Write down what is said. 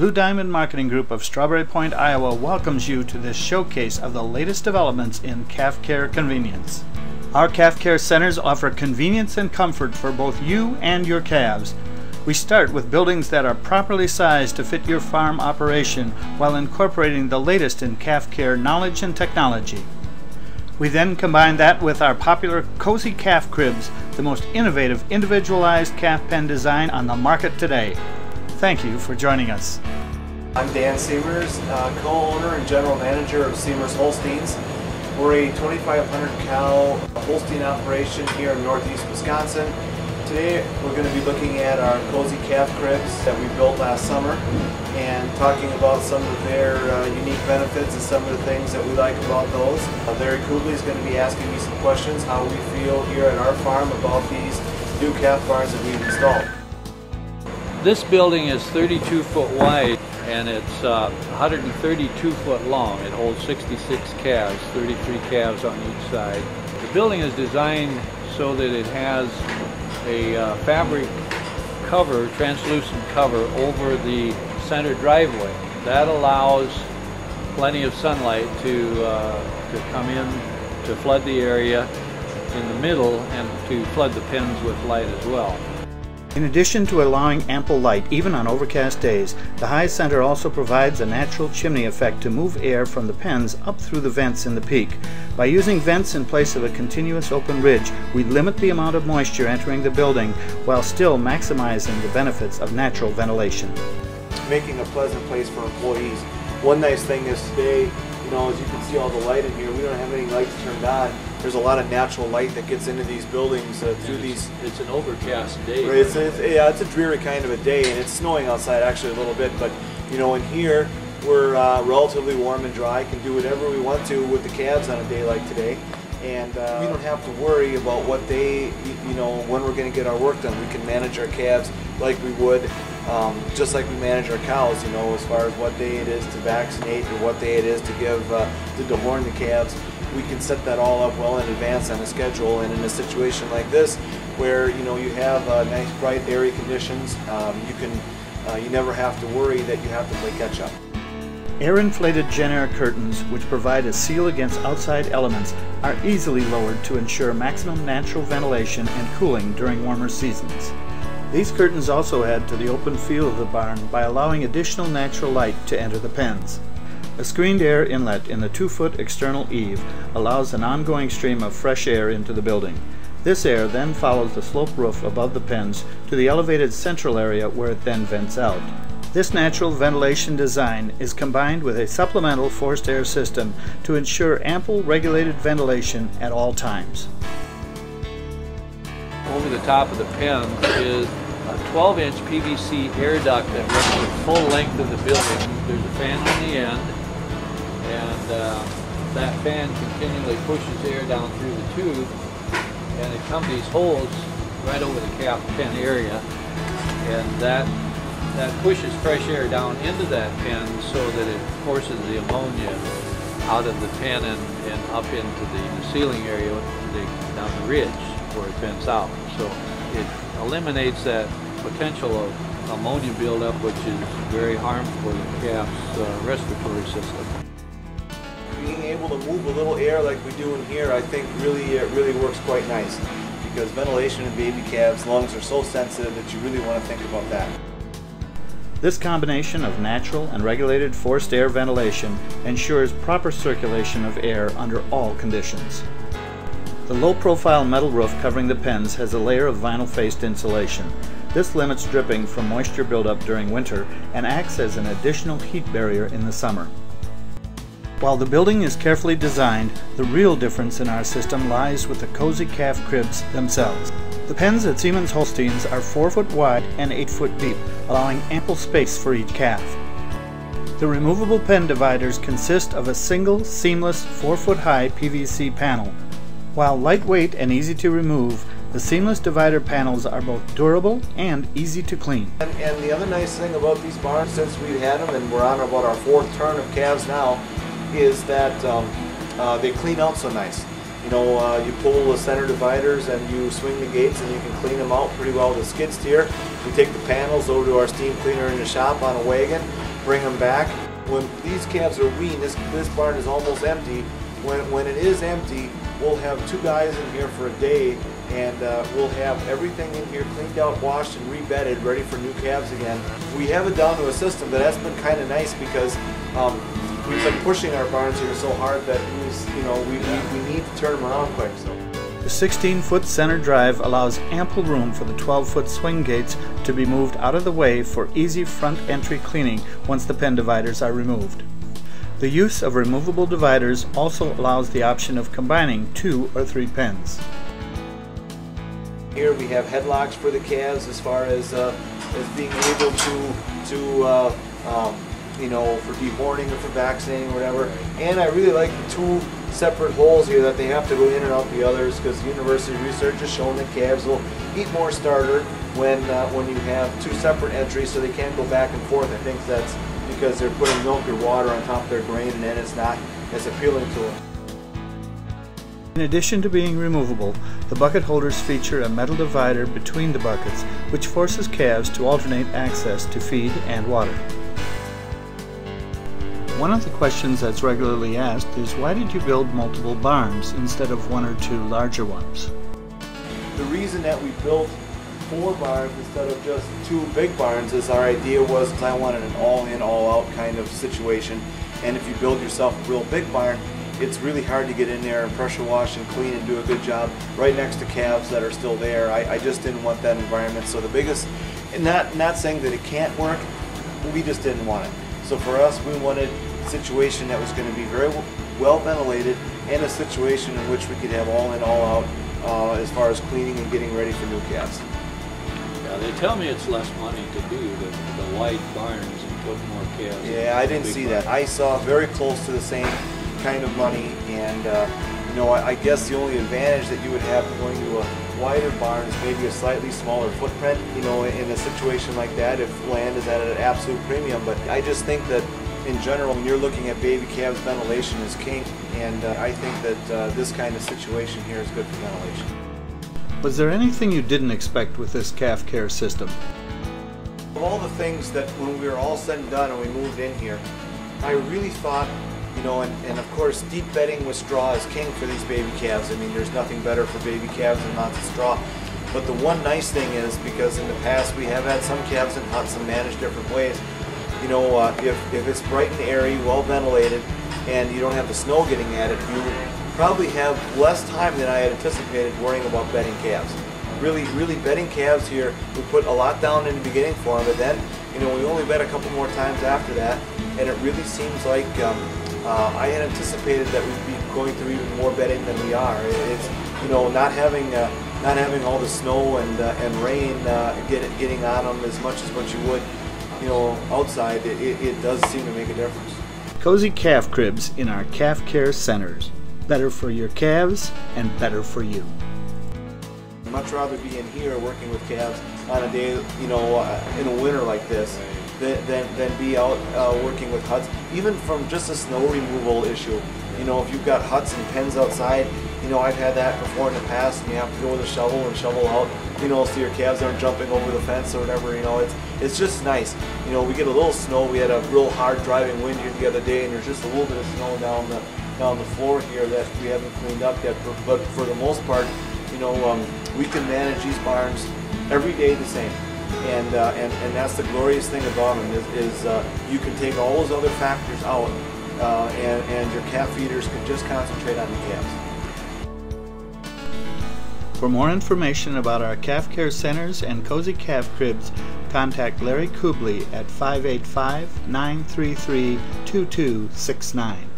Blue Diamond Marketing Group of Strawberry Point, Iowa welcomes you to this showcase of the latest developments in calf care convenience. Our calf care centers offer convenience and comfort for both you and your calves. We start with buildings that are properly sized to fit your farm operation while incorporating the latest in calf care knowledge and technology. We then combine that with our popular cozy calf cribs, the most innovative individualized calf pen design on the market today. Thank you for joining us. I'm Dan Seamers, co-owner and general manager of Seamers Holsteins. We're a 2,500 cow Holstein operation here in northeast Wisconsin. Today we're going to be looking at our cozy calf cribs that we built last summer and talking about some of their unique benefits and some of the things that we like about those. Larry Kubley is going to be asking me some questions how we feel here at our farm about these new calf bars that we've installed. This building is 32 foot wide and it's 132 foot long. It holds 66 calves, 33 calves on each side. The building is designed so that it has a fabric cover, translucent cover over the center driveway. That allows plenty of sunlight to come in to flood the area in the middle and to flood the pens with light as well. In addition to allowing ample light even on overcast days, the high center also provides a natural chimney effect to move air from the pens up through the vents in the peak. By using vents in place of a continuous open ridge, we limit the amount of moisture entering the building while still maximizing the benefits of natural ventilation. Making a pleasant place for employees. One nice thing is today, as you can see all the light in here, we don't have any lights turned on. There's a lot of natural light that gets into these buildings through these. It's an overcast day. Right, it's a dreary kind of a day, and it's snowing outside actually a little bit. But in here we're relatively warm and dry. Can do whatever we want to with the calves on a day like today, and we don't have to worry about what day, when we're going to get our work done. We can manage our calves like we would. Just like we manage our cows, as far as what day it is to vaccinate or what day it is to give to dehorn the calves, we can set that all up well in advance on a schedule. And in a situation like this, where you have nice, bright, airy conditions, you never have to worry that you have to play catch up. Air-inflated Genair curtains, which provide a seal against outside elements, are easily lowered to ensure maximum natural ventilation and cooling during warmer seasons. These curtains also add to the open feel of the barn by allowing additional natural light to enter the pens. A screened air inlet in the 2-foot external eave allows an ongoing stream of fresh air into the building. This air then follows the slope roof above the pens to the elevated central area where it then vents out. This natural ventilation design is combined with a supplemental forced air system to ensure ample regulated ventilation at all times. Over the top of the pen is a 12-inch PVC air duct that runs the full length of the building. There's a fan on the end, and that fan continually pushes air down through the tube, and it comes these holes right over the calf pen area, and that pushes fresh air down into that pen so that it forces the ammonia out of the pen and up into the ceiling area down the ridge where it vents out. So it eliminates that potential of ammonia buildup, which is very harmful for the calf's respiratory system. Being able to move a little air like we do in here, I think really works quite nice, because ventilation in baby calves' lungs are so sensitive that you really want to think about that. This combination of natural and regulated forced air ventilation ensures proper circulation of air under all conditions. The low-profile metal roof covering the pens has a layer of vinyl-faced insulation. This limits dripping from moisture buildup during winter and acts as an additional heat barrier in the summer. While the building is carefully designed, the real difference in our system lies with the cozy calf cribs themselves. The pens at Seamers Holsteins are 4 foot wide and 8 foot deep, allowing ample space for each calf. The removable pen dividers consist of a single seamless 4 foot high PVC panel. While lightweight and easy to remove, the seamless divider panels are both durable and easy to clean. And the other nice thing about these barns, since we've had them and we're on about our 4th turn of calves now, is that they clean out so nice. You pull the center dividers and you swing the gates and you can clean them out pretty well with a skid steer. We take the panels over to our steam cleaner in the shop on a wagon, bring them back. When these calves are weaned, this barn is almost empty. When it is empty, we'll have 2 guys in here for a day, and we'll have everything in here cleaned out, washed, and rebedded, ready for new calves again. We have it down to a system, but that's been kind of nice because we've been pushing our barns here so hard that we need to turn them around quick. So. The 16-foot center drive allows ample room for the 12-foot swing gates to be moved out of the way for easy front entry cleaning once the pen dividers are removed. The use of removable dividers also allows the option of combining 2 or 3 pens. Here we have headlocks for the calves as far as being able to for dehorning or for vaccinating or whatever. And I really like the 2 separate holes here that they have to go in and out the others, because university research has shown that calves will eat more starter when you have 2 separate entries, so they can't go back and forth. I think that's because they're putting milk or water on top of their grain, and then it's not as appealing to them. In addition to being removable, the bucket holders feature a metal divider between the buckets, which forces calves to alternate access to feed and water. One of the questions that's regularly asked is, why did you build multiple barns instead of 1 or 2 larger ones? The reason that we built 4 barns instead of just 2 big barns is our idea was I wanted an all-in, all-out kind of situation. And if you build yourself a real big barn, it's really hard to get in there and pressure wash and clean and do a good job right next to calves that are still there. I just didn't want that environment. So the biggest, and not saying that it can't work, we just didn't want it. So for us, we wanted a situation that was going to be very well ventilated, and a situation in which we could have all in, all out as far as cleaning and getting ready for new calves. Yeah, they tell me it's less money to do the wide barns and put more calves. Yeah, I didn't see that. I saw very close to the same kind of money, and I guess the only advantage that you would have going to a wider barn is maybe a slightly smaller footprint, in a situation like that, if land is at an absolute premium. But I just think that in general, when you're looking at baby calves, ventilation is king, and I think that this kind of situation here is good for ventilation. Was there anything you didn't expect with this calf care system? Of all the things that when we were all said and done and we moved in here, I really thought, and of course deep bedding with straw is king for these baby calves. I mean, there's nothing better for baby calves than lots of straw. But the one nice thing is, because in the past we have had some calves in huts and managed different ways, if it's bright and airy, well ventilated, and you don't have the snow getting at it, you probably have less time than I had anticipated worrying about bedding calves. Really bedding calves here, we put a lot down in the beginning for them, but then, we only bed a couple more times after that, and it really seems like I had anticipated that we'd be going through even more bedding than we are. It's, not having all the snow and rain getting on them as much as what you would, outside, it does seem to make a difference. Cozy calf cribs in our calf care centers. Better for your calves and better for you. I'd much rather be in here working with calves on a day, in a winter like this, than be out working with huts. Even from just a snow removal issue, if you've got huts and pens outside, I've had that before in the past, and you have to go with a shovel and shovel out, so your calves aren't jumping over the fence or whatever. It's just nice. We get a little snow. We had a real hard driving wind here the other day, and there's just a little bit of snow down the floor here that we haven't cleaned up yet. But for the most part, we can manage these barns every day the same. And that's the glorious thing about them is you can take all those other factors out, and your calf feeders can just concentrate on the calves. For more information about our calf care centers and cozy calf cribs, contact Larry Kubley at 585-933-2269.